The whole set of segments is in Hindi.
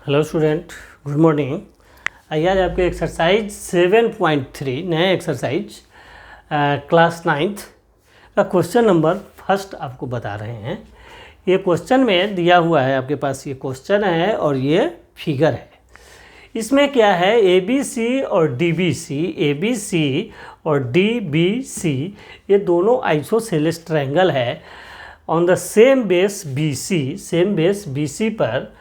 Hello student, good morning. आइए आज आपके एक्सरसाइज 7.3 नए एक्सरसाइज क्लास 9th का क्वेश्चन नंबर फर्स्ट आपको बता रहे हैं। ये क्वेश्चन में दिया हुआ है, आपके पास ये क्वेश्चन है और ये फिगर है। इसमें क्या है, ABC और DBC, ABC और DBC ये दोनों आइसोसेलेस ट्रायंगल है on the same base BC, same base BC पर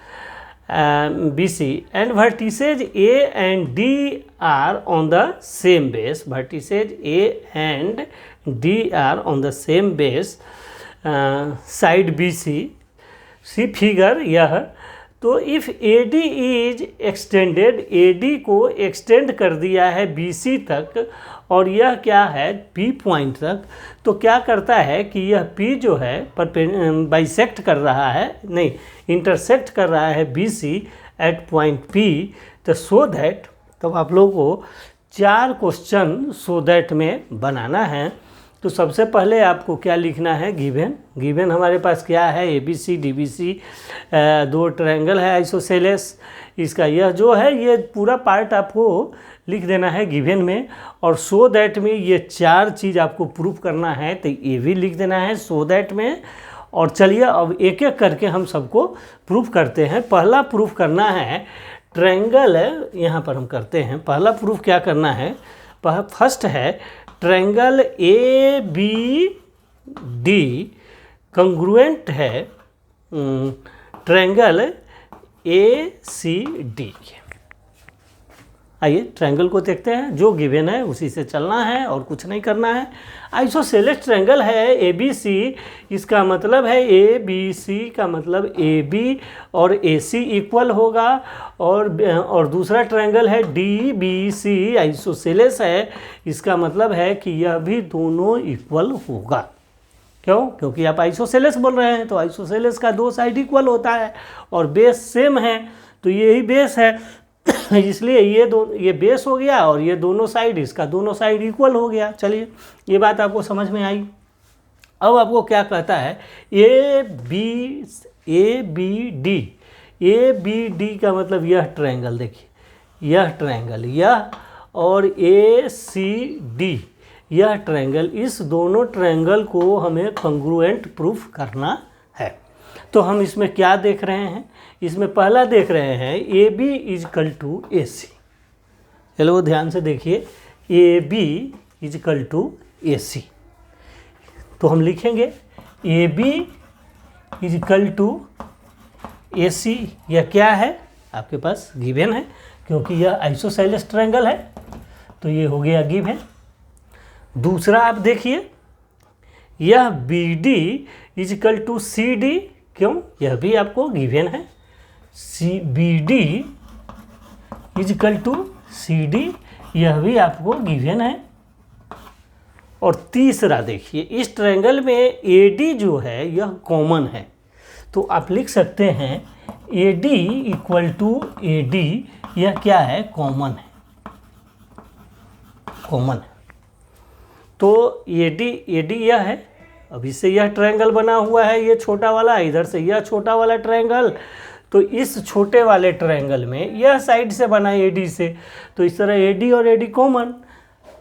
BC and vertices A and D are on the same base. Vertices A and D are on the same base side BC. See figure यह तो if AD is extended, AD को एक्सटेंड कर दिया है BC तक और यह क्या है P पॉइंट तक, तो क्या करता है कि यह P जो है बाइसेक्ट कर रहा है, नहीं इंटरसेक्ट कर रहा है BC एट पॉइंट P। तो सो दैट, तो आप लोगों को 4 क्वेश्चन सो दैट में बनाना है। तो सबसे पहले आपको क्या लिखना है, गिवन हमारे पास क्या है ABC DBC, 2 ट्रायंगल है आइसोसेलेस। इसका यह जो है ये पूरा पार्ट आपको लिख देना है गिवन में, और सो दैट में ये 4 चीज़ आपको प्रूफ करना है, तो ये भी लिख देना है सो दैट में। और चलिए अब एक एक करके हम सबको प्रूफ करते हैं। पहला प्रूफ करना है ट्रायंगल, यहाँ पर हम करते हैं। पहला प्रूफ क्या करना है, फर्स्ट है ट्रायंगल ABD कंग्रुएंट है ट्रायंगल ACD। आइए ट्रायंगल को देखते हैं, जो गिवन है उसी से चलना है और कुछ नहीं करना है। आइसोसेलेस ट्रायंगल है ABC, इसका मतलब है ABC का मतलब AB और AC इक्वल होगा, और दूसरा ट्रायंगल है DBC आइसोसेलेस है, इसका मतलब है कि यह भी दोनों इक्वल होगा। क्यों? क्योंकि आप आइसोसेलेस बोल रहे हैं, तो आइसोसेलेस का 2 साइड इक्वल होता है और बेस सेम है, तो यही बेस है इसलिए ये बेस हो गया और ये दोनों साइड, इसका दोनों साइड इक्वल हो गया। चलिए ये बात आपको समझ में आई। अब आपको क्या कहता है, ABD का मतलब यह ट्रायंगल, देखिए यह ट्रायंगल, यह और ACD यह ट्रायंगल, इस दोनों ट्रायंगल को हमें कंग्रुएंट प्रूफ करना है। तो हम इसमें क्या देख रहे हैं, इसमें पहला देख रहे हैं AB इजकल टू AC। चलो ध्यान से देखिए, AB इजकल टू AC, तो हम लिखेंगे AB इजकल टू AC। यह क्या है आपके पास गिवन है, क्योंकि यह आइसोसेलेस ट्रायंगल है, तो ये हो गया गिवन। दूसरा आप देखिए, यह BD इजकल टू CD, क्यों? यह भी आपको गिवन है। BD इजकल टू CD, यह भी आपको गिवन है। और तीसरा देखिए, इस ट्रायंगल में AD जो है यह कॉमन है, तो आप लिख सकते हैं AD इक्वल टू AD, यह क्या है, कॉमन है, कॉमन है। तो AD यह है, अब इससे यह ट्रायंगल बना हुआ है, ये छोटा वाला, इधर से यह छोटा वाला ट्रायंगल, तो इस छोटे वाले ट्रायंगल में यह साइड से बना AD से, तो इस तरह AD और AD कॉमन।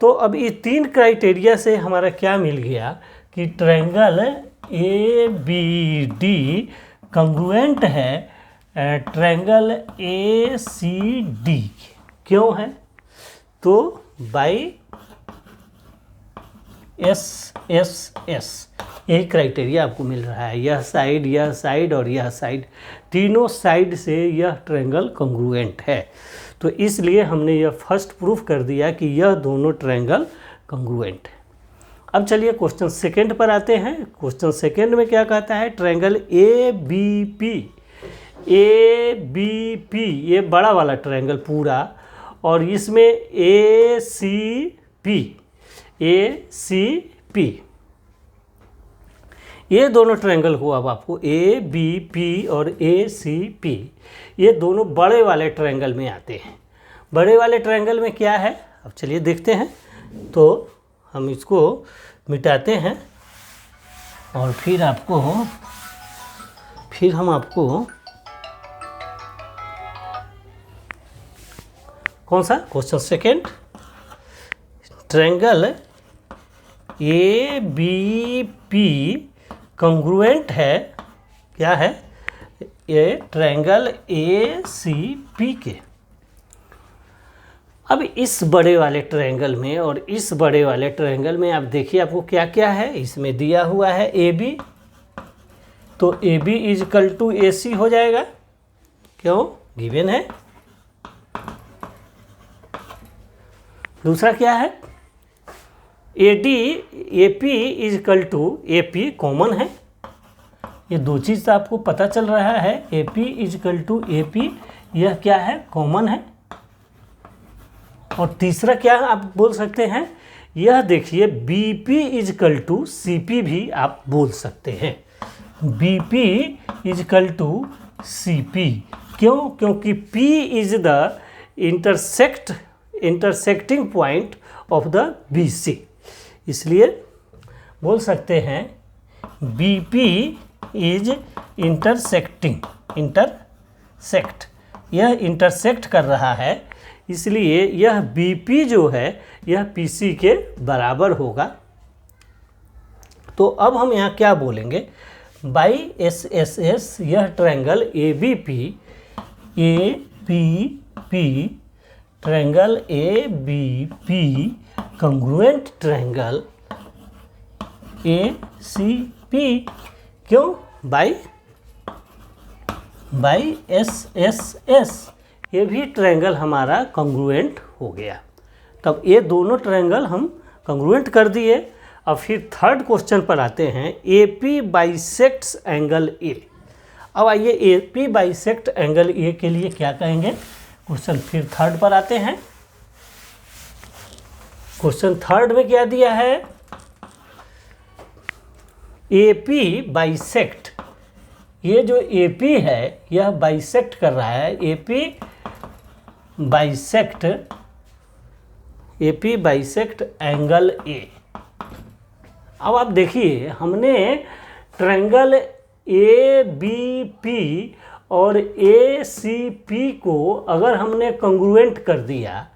तो अब ये 3 क्राइटेरिया से हमारा क्या मिल गया कि ट्रायंगल ABD कंग्रुएंट है ट्रायंगल ACD। क्यों है, तो बाई SSS यही क्राइटेरिया आपको मिल रहा है। यह साइड और यह साइड, तीनों साइड से यह ट्रायंगल कंग्रुएंट है, तो इसलिए हमने यह फर्स्ट प्रूफ कर दिया कि यह दोनों ट्रायंगल कंग्रुएंट है। अब चलिए क्वेश्चन सेकंड पर आते हैं। क्वेश्चन सेकंड में क्या कहता है, ट्रायंगल ABP ये बड़ा वाला ट्रायंगल पूरा, और इसमें ACP ये दोनों ट्रायंगल हुआ अब आपको ABP और ACP, ये दोनों बड़े वाले ट्रायंगल में आते हैं। बड़े वाले ट्रायंगल में क्या है, अब चलिए देखते हैं। तो हम इसको मिटाते हैं और फिर हम आपको कौन सा question second, triangle A B P congruent है, क्या है, ये ट्रायंगल ए सी पी के। अब इस बड़े वाले ट्रायंगल में और इस बड़े वाले ट्रायंगल में आप देखिए आपको क्या क्या है, इसमें दिया हुआ है ए बी, तो A B is equal to A C हो जाएगा, क्यों, गिवन है। दूसरा क्या है, A D A P is equal to A P common है, ये दो चीज़ तो आपको पता चल रहा है, A P is equal to A P, यह क्या है, कॉमन है। और तीसरा क्या आप बोल सकते हैं, यह देखिए B P is equal to C P भी आप बोल सकते हैं, B P is equal to C P, क्यों, क्योंकि P is the intersecting point of the BC, इसलिए बोल सकते हैं BP इज इंटरसेक्ट, यह इंटरसेक्ट कर रहा है, इसलिए यह BP जो है यह PC के बराबर होगा। तो अब हम यहाँ क्या बोलेंगे, बाई एस एस एस यह triangle A B P triangle A B P congruent triangle A C P, क्यों, बाई एस एस एस, ये भी ट्रायंगल हमारा कॉन्ग्रुएंट हो गया। तब ये दोनों ट्रायंगल हम कॉन्ग्रुएंट कर दिए। अब फिर थर्ड क्वेश्चन पर आते हैं, A P bisects angle A. अब आइए A P bisect angle A के लिए क्या कहेंगे, क्वेश्चन फिर थर्ड पर आते हैं। क्वेश्चन थर्ड में क्या दिया है, ए पी बाइसेक्ट, ये जो ए पी है यह बाइसेक्ट कर रहा है, A P bisect angle A. अब आप देखिए हमने ट्रायंगल ए बी पी और ए सी पी को अगर हमने कॉन्ग्रुएंट कर दिया,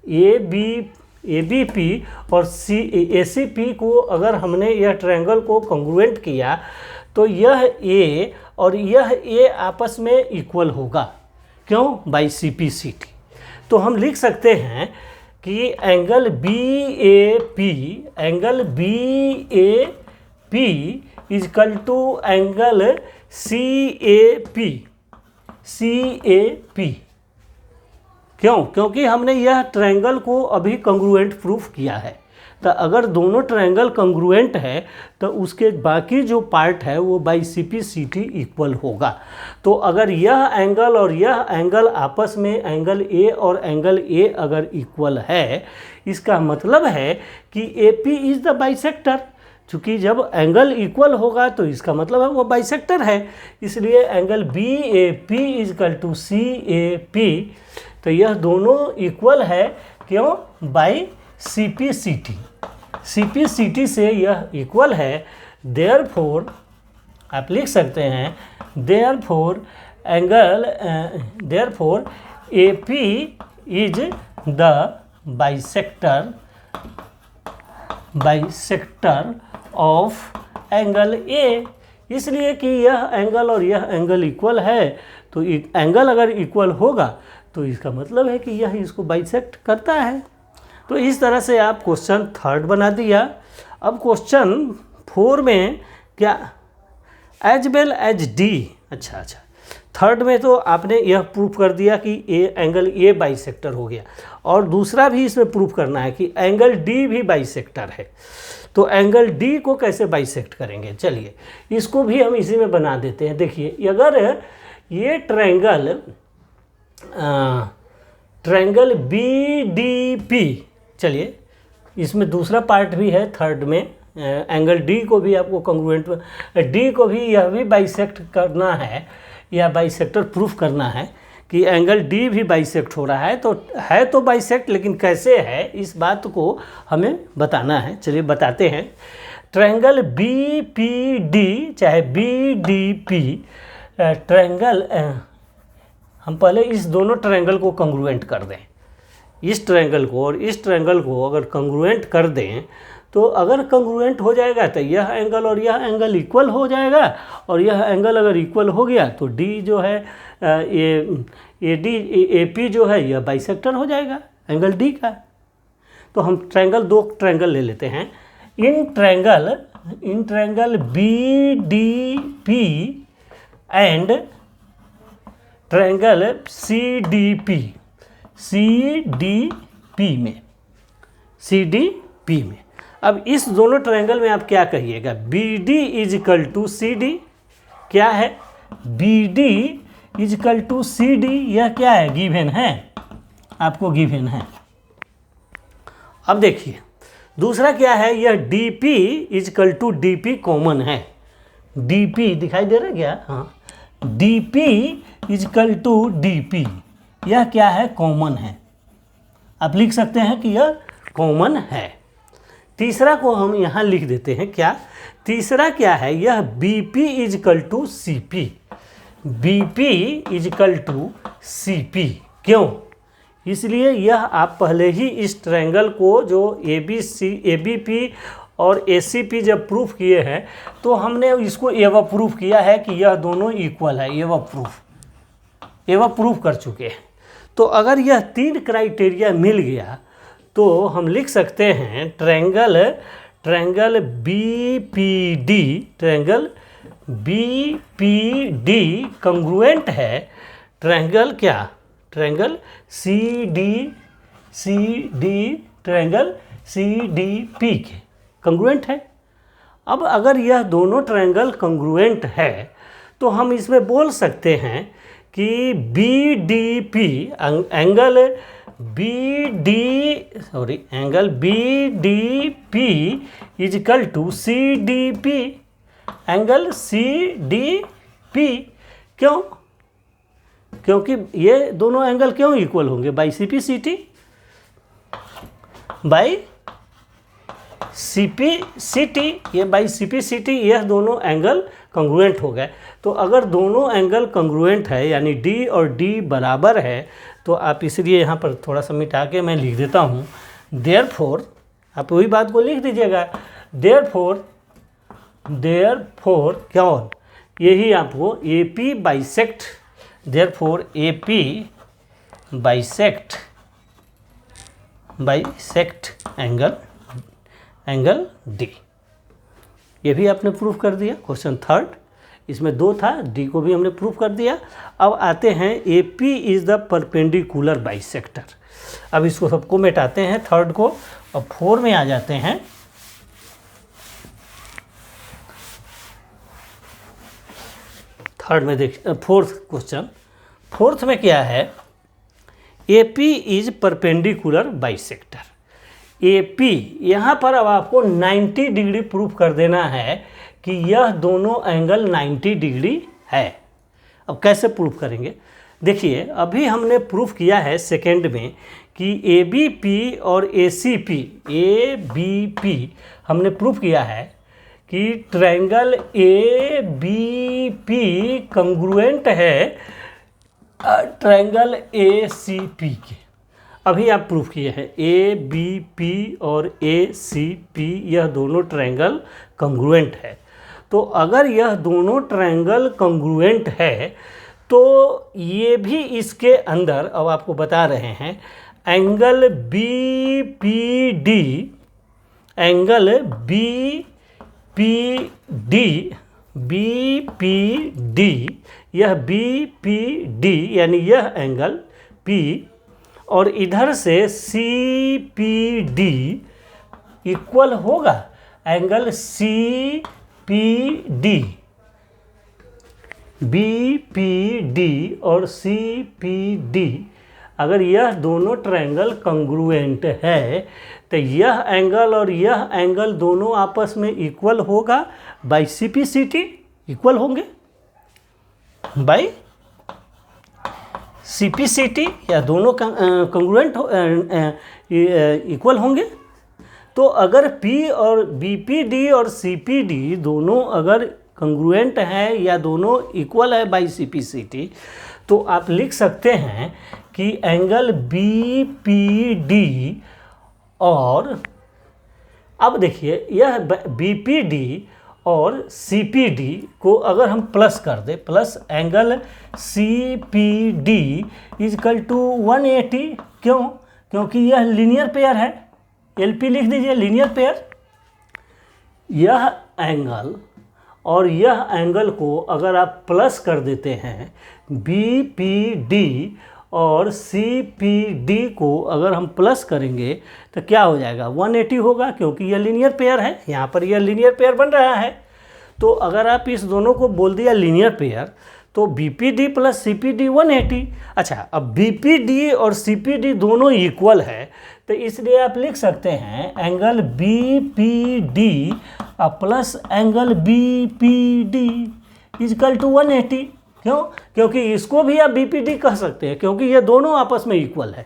ए बी पी और ए सी पी को अगर हमने यह ट्रायंगल को कॉन्ग्रुएंट किया तो यह ए और यह ए आपस में इक्वल होगा, क्यों, by C P C T. तो हम लिख सकते हैं कि angle B A P is equal to angle C A P, क्यों, क्योंकि हमने यह ट्रायंगल को अभी कॉन्ग्रुएंट प्रूफ किया है। तो अगर दोनों ट्रायंगल कॉन्ग्रुएंट है तो उसके बाकी जो पार्ट है वो by C P C T equal होगा। तो अगर यह एंगल और यह एंगल आपस में एंगल ए और एंगल ए अगर इक्वल है, इसका मतलब है कि A P is the bisector. चूँकि जब एंगल इक्वल होगा तो इसका मतलब है वो बाइसेक्टर है, इसलिए angle B A P is equal to C A P, तो यह दोनों इक्वल है, क्यों, by C P C T से यह इक्वल है। देयरफॉर आप लिख सकते हैं therefore A P is the bisector of angle A, इसलिए कि यह एंगल और यह एंगल इक्वल है, तो एंगल अगर इक्वल होगा तो इसका मतलब है कि यह इसको बाइसेक्ट करता है। तो इस तरह से आप क्वेश्चन थर्ड बना दिया। अब क्वेश्चन 4 में क्या, एज वेल एज डी, अच्छा, थर्ड में तो आपने यह प्रूफ कर दिया कि एंगल ए बाइसेक्टर हो गया, और दूसरा भी इसमें प्रूफ करना है कि एंगल डी भी बाइसेक्टर है। तो एंगल डी को कैसे बाइसेक्ट करेंगे, चलिए इसको भी हम इसी में बना देते हैं। देखिए अगर ये ट्रायंगल बी डी पी, चलिए इसमें दूसरा पार्ट भी है थर्ड में, एंगल डी को भी आपको कॉन्ग्रुएंट, डी को भी यह भी बाइसेक्ट करना है या बाइसेक्टर प्रूफ करना है कि एंगल डी भी बाइसेक्ट हो रहा है। तो बाइसेक्ट, लेकिन कैसे है इस बात को हमें बताना है। चलिए बताते हैं। ट्रायंगल बी पी डी चाहे बी डी पी ट्रायंगल, हम पहले इस दोनों ट्रायंगल को कॉन्ग्रुएंट कर दें। इस ट्रायंगल को और इस ट्रायंगल को अगर कंग्रुएंट कर दें, तो अगर कंग्रुएंट हो जाएगा तो यह एंगल और यह एंगल इक्वल हो जाएगा, और यह एंगल अगर इक्वल हो गया तो डी जो है ए पी जो है यह बाइसेक्टर हो जाएगा एंगल डी का। तो हम दो ट्रायंगल ले लेते हैं। इन triangle B D P and triangle C D P में अब इस दोनों ट्रायंगल में आप क्या कहिएगा, B D is equal to C D. क्या है? B D is equal to C D, यह क्या है? गिवन है, आपको गिवन है। अब देखिए दूसरा क्या है, यह D P is equal to D P common है। डी पी दिखाई दे रहा है क्या? हाँ, D P is equal to D P, यह क्या है? कॉमन है। आप लिख सकते हैं कि यह कॉमन है। तीसरा को हम यहाँ लिख देते हैं। क्या तीसरा क्या है? यह B P is equal to C P. B P is equal to C P. क्यों? इसलिए यह आप पहले ही इस ट्रायंगल को जो ए बी पी और ए सी पी जब प्रूफ किए हैं तो हमने इसको एवं प्रूफ किया है कि यह दोनों इक्वल है। एवं प्रूफ कर चुके हैं। तो अगर यह तीन क्राइटेरिया मिल गया तो हम लिख सकते हैं triangle B P D congruent है triangle triangle C D P के कंग्रुएंट है। अब अगर यह दोनों ट्रायंगल कंग्रुएंट है तो हम इसमें बोल सकते हैं कि B D P angle B D P is equal to C D P angle C D P. क्यों? क्योंकि ये दोनों एंगल क्यों इक्वल होंगे? By C P C T, ये by C P C T, यह दोनों एंगल कंग्रुएंट हो गए। तो अगर दोनों एंगल कंग्रुएंट है यानी डी और डी बराबर है तो आप इसलिए यहाँ पर थोड़ा सा मिटा के मैं लिख देता हूँ। देयरफॉर आप वही बात को लिख दीजिएगा। देयरफॉर क्या हो? यही आपको A P bisect, therefore A P bisect angle D. ये भी आपने प्रूफ कर दिया। क्वेश्चन थर्ड, इसमें दो था, डी को भी हमने प्रूफ कर दिया। अब आते हैं ए P is the perpendicular bisector. अब इसको सबको मिटाते हैं थर्ड को और फोर में आ जाते हैं। थर्ड में फोर्थ क्वेश्चन, फोर्थ में क्या है? A P is perpendicular bisector. A P यहाँ पर अब आपको 90 डिग्री प्रूफ कर देना है कि यह दोनों एंगल 90 डिग्री है। अब कैसे प्रूफ करेंगे? देखिए अभी हमने प्रूफ किया है सेकेंड में कि ए बी पी और ए सी पी हमने प्रूफ किया है कि triangle A B P congruent है ट्रायंगल ए सी पी के। अभी आप प्रूफ किए हैं ए बी पी और ए सी पी यह दोनों ट्रायंगल कंग्रुएंट है। तो अगर यह दोनों ट्रायंगल कंग्रुएंट है तो ये भी इसके अंदर, अब आपको बता रहे हैं, एंगल बी पी डी, यह बी पी डी यानी यह एंगल P और इधर से सी पी डी इक्वल होगा angle C P D. B P D और सी पी डी अगर यह दोनों ट्रायंगल कंग्रुएंट है तो यह एंगल और यह एंगल दोनों आपस में इक्वल होगा by C P C T, equal होंगे by C P C T, या दोनों कंग्रुएंट इक्वल होंगे। तो अगर P और बी पी डी और सी पी डी दोनों अगर कंग्रुएंट है या दोनों इक्वल है by C P C T, तो तो आप लिख सकते हैं कि एंगल BPD और अब देखिए यह BPD और CPD को अगर हम प्लस कर दें, plus angle CPD is equal to 180, क्यों? क्योंकि यह लीनियर पेयर है। LP लिख दीजिए, लीनियर पेयर। यह एंगल और यह एंगल को अगर आप प्लस कर देते हैं, BPD और CPD को अगर हम प्लस करेंगे तो क्या हो जाएगा? 180 होगा, क्योंकि यह लीनियर पेयर है। यहाँ पर यह लीनियर पेयर बन रहा है। तो अगर आप इस दोनों को बोल दिया लीनियर पेयर, तो BPD प्लस CPD 180। अच्छा, अब BPD और CPD दोनों इक्वल है, तो इसलिए आप लिख सकते हैं angle BPD plus angle BPD is equal to 180। क्यों? क्योंकि इसको भी आप BPD कह सकते हैं, क्योंकि ये दोनों आपस में इक्वल है।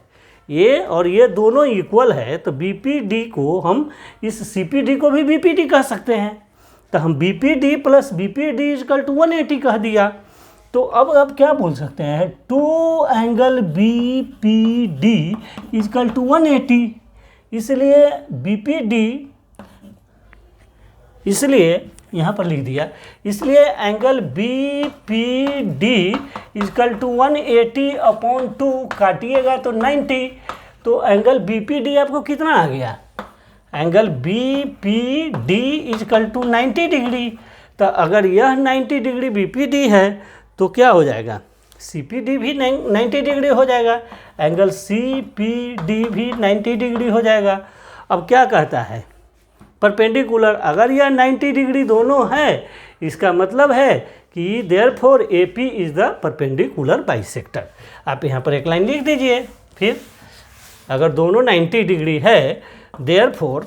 ये और ये दोनों इक्वल है, तो BPD को हम इस CPD को भी BPD कह सकते हैं। तो हम BPD plus BPD is equal to 180 कह दिया। तो अब आप क्या बोल सकते हैं? 2 एंगल BPD इजकल टू 180। इसलिए BPD, इसलिए यहाँ पर लिख दिया, इसलिए एंगल BPD इजकल टू 180/2 काटिएगा तो 90। तो एंगल BPD आपको कितना आ गया? Angle BPD is equal to 90 degree. तो अगर यह 90 डिग्री BPD है तो क्या हो जाएगा? CPD भी 90 डिग्री हो जाएगा, एंगल CPD भी 90 डिग्री हो जाएगा। अब क्या कहता है? परपेंडिकुलर। अगर यह 90 डिग्री दोनों है, इसका मतलब है कि therefore AP is the perpendicular bisector. आप यहाँ पर एक लाइन लिख दीजिए। फिर अगर दोनों 90 डिग्री है, देयरफॉर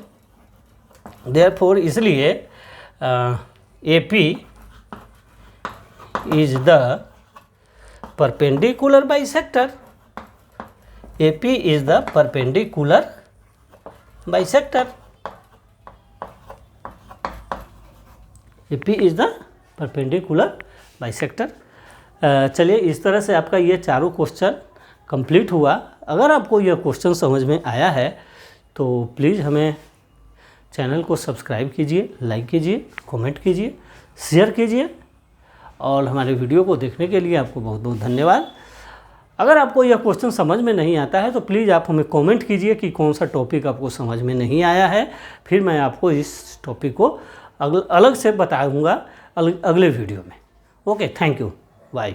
इसलिए AP is the perpendicular bisector. AP is the perpendicular bisector. AP is the perpendicular bisector. चलिए, इस तरह से आपका ये चारों क्वेश्चन कंप्लीट हुआ। अगर आपको यह क्वेश्चन समझ में आया है तो प्लीज़ हमें चैनल को सब्सक्राइब कीजिए, लाइक कीजिए, कमेंट कीजिए, शेयर कीजिए, और हमारे वीडियो को देखने के लिए आपको बहुत बहुत धन्यवाद। अगर आपको यह क्वेश्चन समझ में नहीं आता है तो प्लीज़ आप हमें कमेंट कीजिए कि कौन सा टॉपिक आपको समझ में नहीं आया है। फिर मैं आपको इस टॉपिक को अलग से बताऊंगा अगले वीडियो में। Okay, thank you, bye.